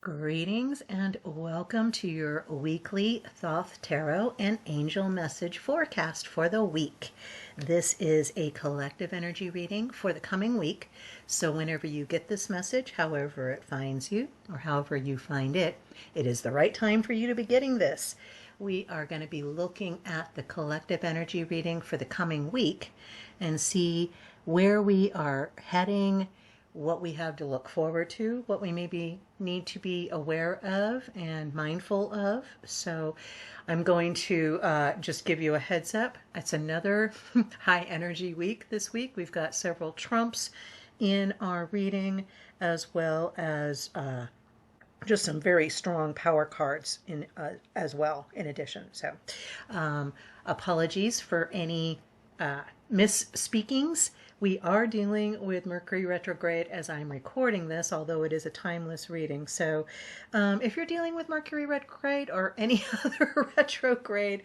Greetings and welcome to your weekly Thoth Tarot and Angel Message forecast for the week. This is a collective energy reading for the coming week. So whenever you get this message, however it finds you or however you find it, it is the right time for you to be getting this. We are going to be looking at the collective energy reading for the coming week and see where we are heading, what we have to look forward to, what we maybe need to be aware of and mindful of. So I'm going to just give you a heads up. It's another high energy week this week. We've got several trumps in our reading, as well as just some very strong power cards in as well in addition. So apologies for any misspeakings. We are dealing with Mercury retrograde as I'm recording this, although it is a timeless reading. So if you're dealing with Mercury retrograde or any other retrograde,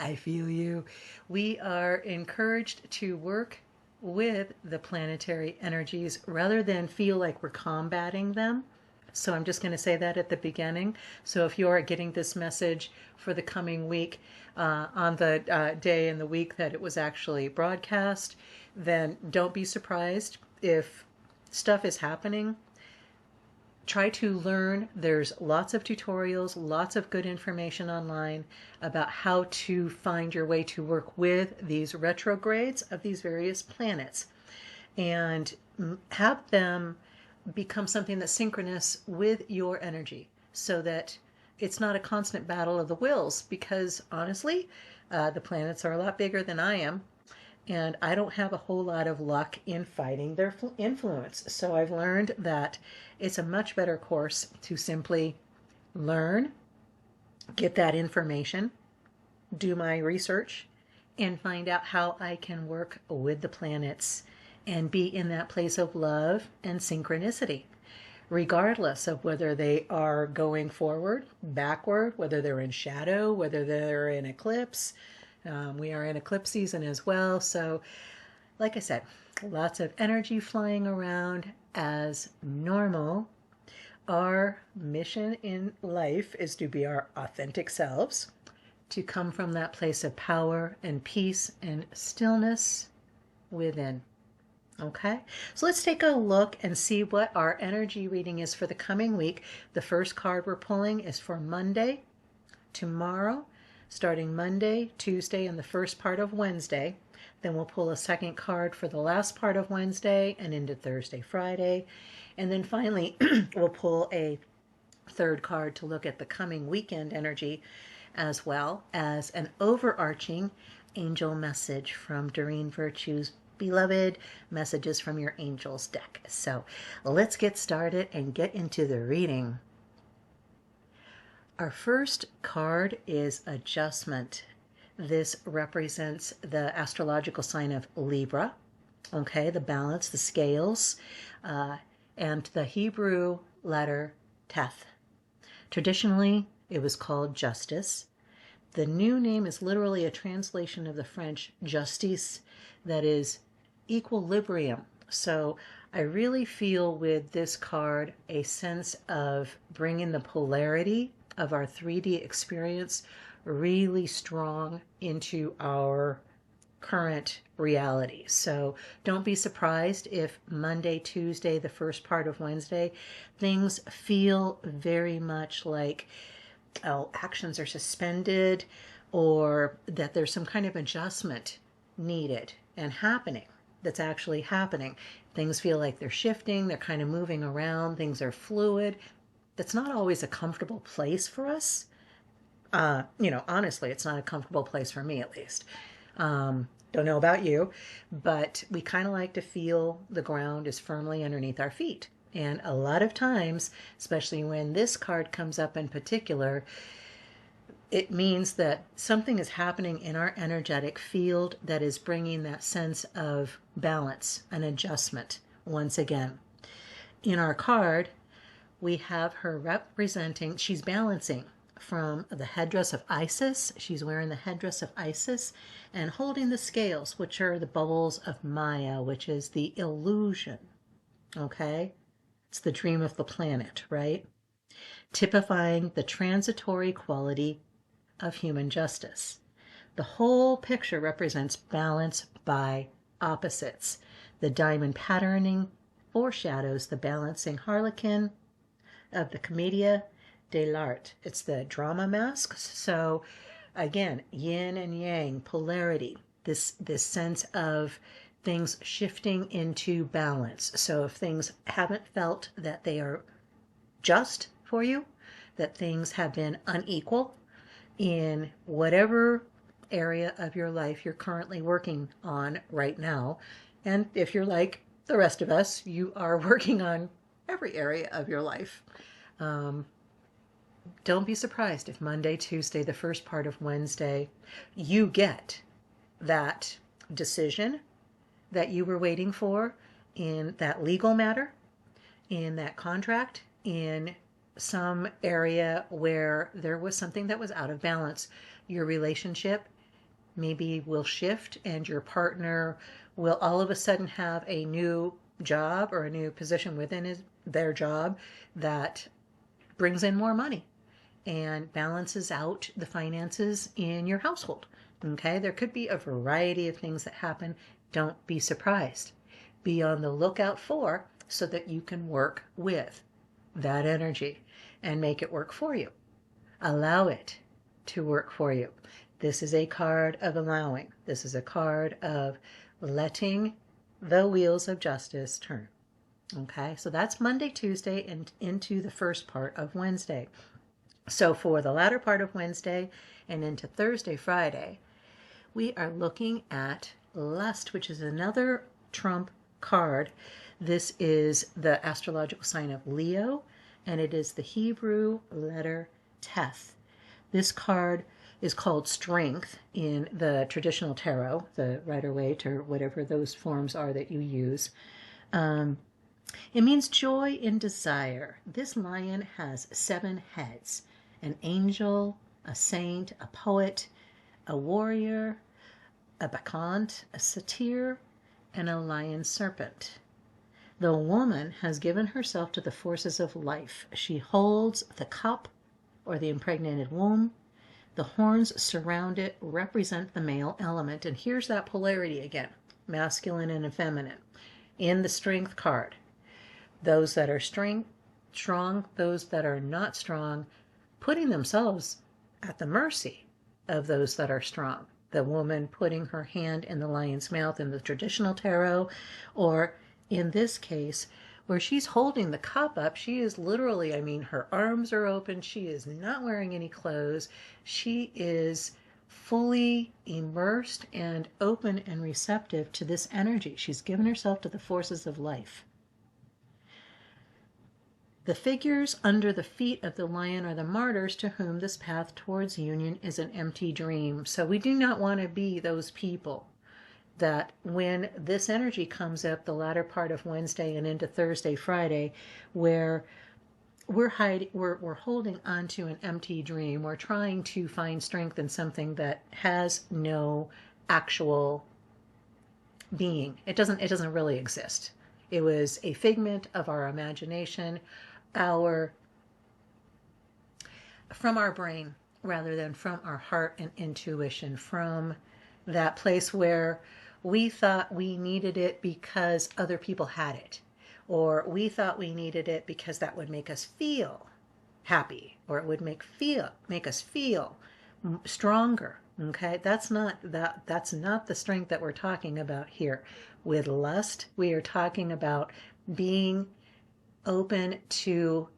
I feel you. We are encouraged to work with the planetary energies rather than feel like we're combating them. So I'm just going to say that at the beginning. So if you are getting this message for the coming week on the day in the week that it was actually broadcast, then don't be surprised if stuff is happening. Try to learn. There's lots of tutorials, lots of good information online about how to find your way to work with these retrogrades of these various planets and have them become something that's synchronous with your energy so that it's not a constant battle of the wills, because honestly, the planets are a lot bigger than I am. And I don't have a whole lot of luck in fighting their influence. So I've learned that it's a much better course to simply learn, get that information, do my research, and find out how I can work with the planets and be in that place of love and synchronicity, regardless of whether they are going forward, backward, whether they're in shadow, whether they're in eclipse. We are in eclipse season as well. So, like I said, lots of energy flying around as normal. Our mission in life is to be our authentic selves, to come from that place of power and peace and stillness within. Okay, so let's take a look and see what our energy reading is for the coming week. The first card we're pulling is for Monday, tomorrow, starting Monday, Tuesday, and the first part of Wednesday. Then we'll pull a second card for the last part of Wednesday and into Thursday, Friday. And then finally, we'll pull a third card to look at the coming weekend energy, as well as an overarching angel message from Doreen Virtue's beloved Messages from Your Angels deck. So let's get started and get into the reading. Our first card is Adjustment. This represents the astrological sign of Libra, okay, the balance, the scales, and the Hebrew letter Teth. Traditionally, it was called Justice. The new name is literally a translation of the French justice, that is equilibrium. So I really feel with this card a sense of bringing the polarity of our 3D experience really strong into our current reality. So don't be surprised if Monday, Tuesday, the first part of Wednesday, things feel very much like actions are suspended, or that there's some kind of adjustment needed and happening. That's actually happening. Things feel like they're shifting, they're kind of moving around, things are fluid. That's not always a comfortable place for us. Honestly, it's not a comfortable place for me, at least. Don't know about you, but we kind of like to feel the ground is firmly underneath our feet. And a lot of times, especially when this card comes up in particular, it means that something is happening in our energetic field that is bringing that sense of balance, an adjustment once again. In our card, we have her representing, she's balancing from the headdress of Isis. She's wearing the headdress of Isis and holding the scales, which are the bubbles of Maya, which is the illusion. Okay? It's the dream of the planet, right? typifying the transitory quality of human justice. The whole picture represents balance by opposites. The diamond patterning foreshadows the balancing harlequin of the Commedia dell'arte. It's the drama masks. So again, yin and yang, polarity, this sense of things shifting into balance. So if things haven't felt that they are just for you, that things have been unequal in whatever area of your life you're currently working on right now, and if you're like the rest of us, you are working on every area of your life. Don't be surprised if Monday, Tuesday, the first part of Wednesday, you get that decision that you were waiting for in that legal matter, in that contract, in some area where there was something that was out of balance. Your relationship maybe will shift and your partner will all of a sudden have a new job or a new position within their job that brings in more money and balances out the finances in your household. Okay, there could be a variety of things that happen. Don't be surprised. Be on the lookout for so that you can work with that energy and make it work for you. Allow it to work for you. This is a card of allowing. This is a card of letting the wheels of justice turn. Okay, so that's Monday, Tuesday, and into the first part of Wednesday. So for the latter part of Wednesday and into Thursday, Friday, we are looking at lust, which is another trump card. This is the astrological sign of Leo, and it is the Hebrew letter Teth. This card is called strength in the traditional tarot, the Rider-Waite or whatever those forms are that you use. It means joy in desire. This lion has 7 heads: an angel, a saint, a poet, a warrior, a bacchant, a satyr, and a lion serpent. The woman has given herself to the forces of life. She holds the cup or the impregnated womb. The horns surround it represent the male element. And here's that polarity again, masculine and feminine. In the strength card, those that are strong, those that are not strong, putting themselves at the mercy of those that are strong. The woman putting her hand in the lion's mouth in the traditional tarot, or in this case, where she's holding the cup up, she is literally, her arms are open. She is not wearing any clothes. She is fully immersed and open and receptive to this energy. She's given herself to the forces of life. The figures under the feet of the lion are the martyrs to whom this path towards union is an empty dream. So we do not want to be those people that when this energy comes up the latter part of Wednesday and into Thursday, Friday, where we're holding onto an empty dream. We're trying to find strength in something that has no actual being. It doesn't really exist. It was a figment of our imagination, from our brain rather than from our heart and intuition, from that place where we thought we needed it because other people had it, or we thought we needed it because that would make us feel happy, or it would make us feel stronger. Okay, that's not the strength that we're talking about here. With lust, we are talking about being open to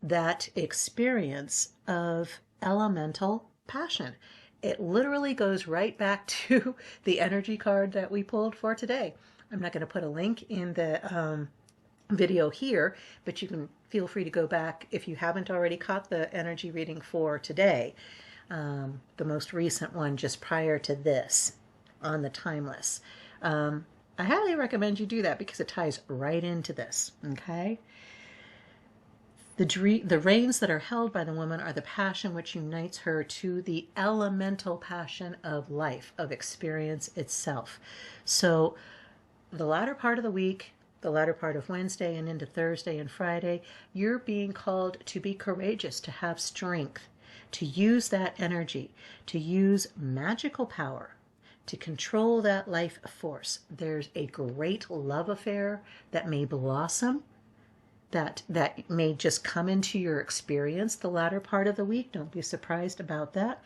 that experience of elemental passion. It literally goes right back to the energy card that we pulled for today. I'm not going to put a link in the video here, but you can feel free to go back if you haven't already caught the energy reading for today, the most recent one just prior to this on the timeless. I highly recommend you do that because it ties right into this. Okay. The reins that are held by the woman are the passion which unites her to the elemental passion of life, of experience itself. So the latter part of the week, the latter part of Wednesday and into Thursday and Friday, you're being called to be courageous, to have strength, to use that energy, to use magical power, to control that life force. There's a great love affair that may blossom, that may just come into your experience the latter part of the week. Don't be surprised about that.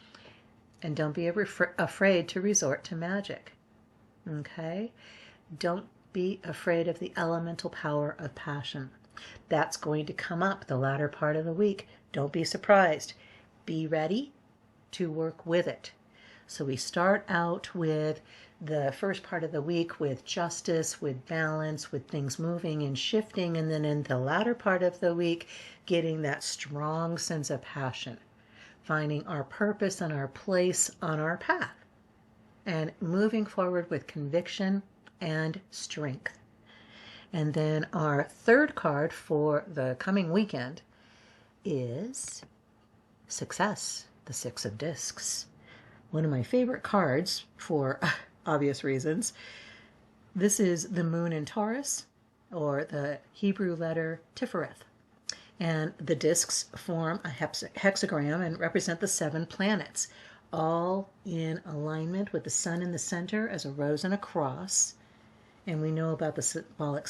And don't be afraid to resort to magic. Okay? Don't be afraid of the elemental power of passion. That's going to come up the latter part of the week. Don't be surprised. Be ready to work with it. So we start out with the first part of the week with justice, with balance, with things moving and shifting, and then in the latter part of the week, getting that strong sense of passion, finding our purpose and our place on our path, and moving forward with conviction and strength. And then our third card for the coming weekend is success, the Six of Discs. One of my favorite cards for obvious reasons. This is the moon in Taurus, or the Hebrew letter Tifereth. And the discs form a hexagram and represent the 7 planets, all in alignment with the sun in the center as a rose and a cross. And we know about the symbolic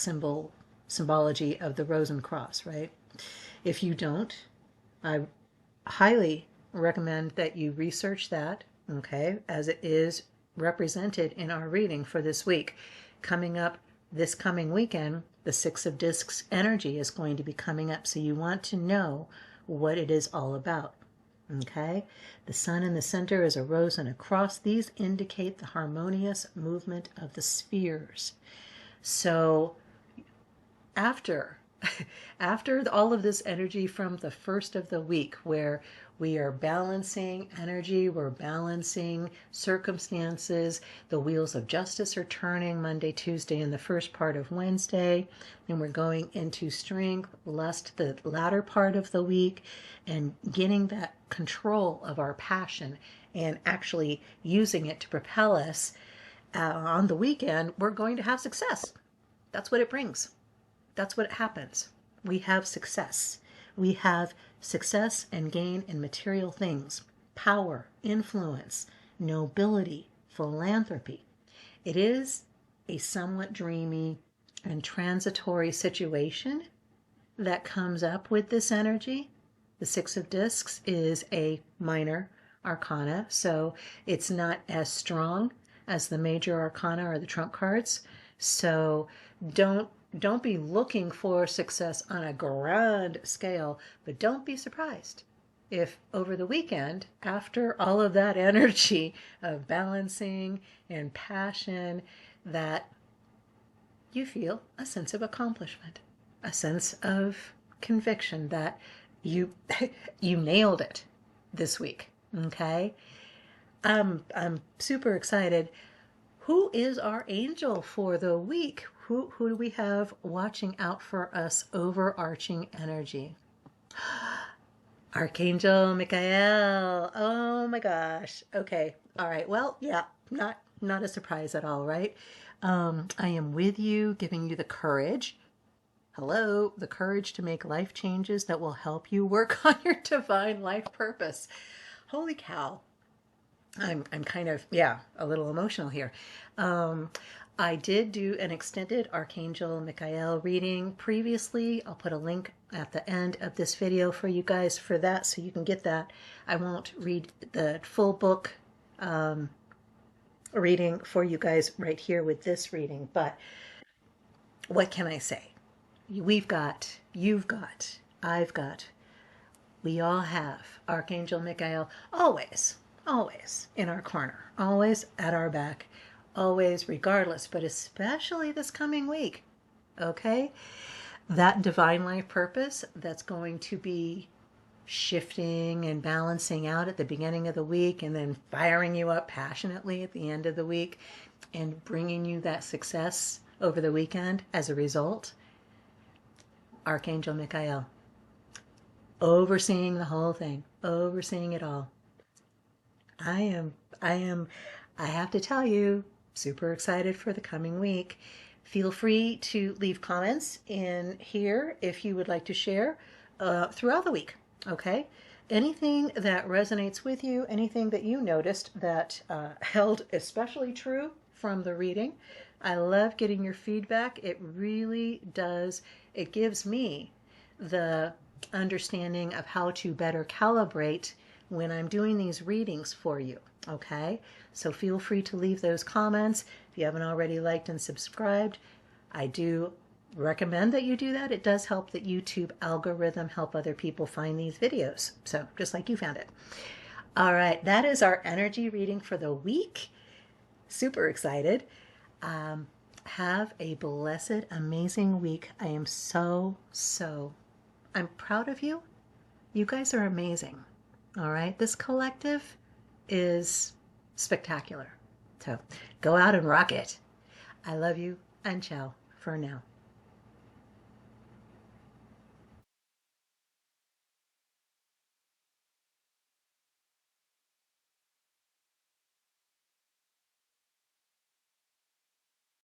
symbology of the rose and cross, right? If you don't, I highly recommend that you research that, okay, as it is represented in our reading for this week. Coming up this coming weekend, the Six of Discs energy is going to be coming up, so you want to know what it is all about. Okay? The sun in the center is a rose and a cross. These indicate the harmonious movement of the spheres. So after all of this energy from the first of the week, where we are balancing energy, we're balancing circumstances, the wheels of justice are turning Monday, Tuesday, and the first part of Wednesday, and we're going into strength, lust, the latter part of the week, and getting that control of our passion and actually using it to propel us. On the weekend, we're going to have success. That's what it brings. That's what happens. We have success. We have success and gain in material things, power, influence, nobility, philanthropy. It is a somewhat dreamy and transitory situation that comes up with this energy. The Six of Discs is a minor arcana, so it's not as strong as the major arcana or the trump cards. So don't be looking for success on a grand scale, but don't be surprised if over the weekend, after all of that energy of balancing and passion, that you feel a sense of accomplishment, a sense of conviction that you nailed it this week. Okay? I'm super excited. Who is our angel for the week? Who do we have watching out for us? Overarching energy. Archangel Michael. Oh my gosh. Okay. All right. Well, yeah, not a surprise at all, right? I am with you, giving you the courage. Hello, the courage to make life changes that will help you work on your divine life purpose. Holy cow. I'm kind of, a little emotional here. I did do an extended Archangel Michael reading previously. I'll put a link at the end of this video for you guys for that, so you can get that. I won't read the full book reading for you guys right here with this reading, but what can I say? We've got, you've got, I've got, we all have Archangel Michael always in our corner, always at our back, always, regardless, but especially this coming week, okay? That divine life purpose that's going to be shifting and balancing out at the beginning of the week and then firing you up passionately at the end of the week and bringing you that success over the weekend as a result. Archangel Michael, overseeing the whole thing, overseeing it all. I have to tell you, super excited for the coming week. Feel free to leave comments in here if you would like to share throughout the week, okay? Anything that resonates with you, anything that you noticed that held especially true from the reading. I love getting your feedback. It really does. It gives me the understanding of how to better calibrate when I'm doing these readings for you, okay? So feel free to leave those comments. If you haven't already liked and subscribed, I do recommend that you do that. It does help the YouTube algorithm help other people find these videos. So just like you found it. All right, that is our energy reading for the week. Super excited. Have a blessed, amazing week. I am I'm proud of you. You guys are amazing. All right, this collective is spectacular. So go out and rock it. I love you, and ciao for now.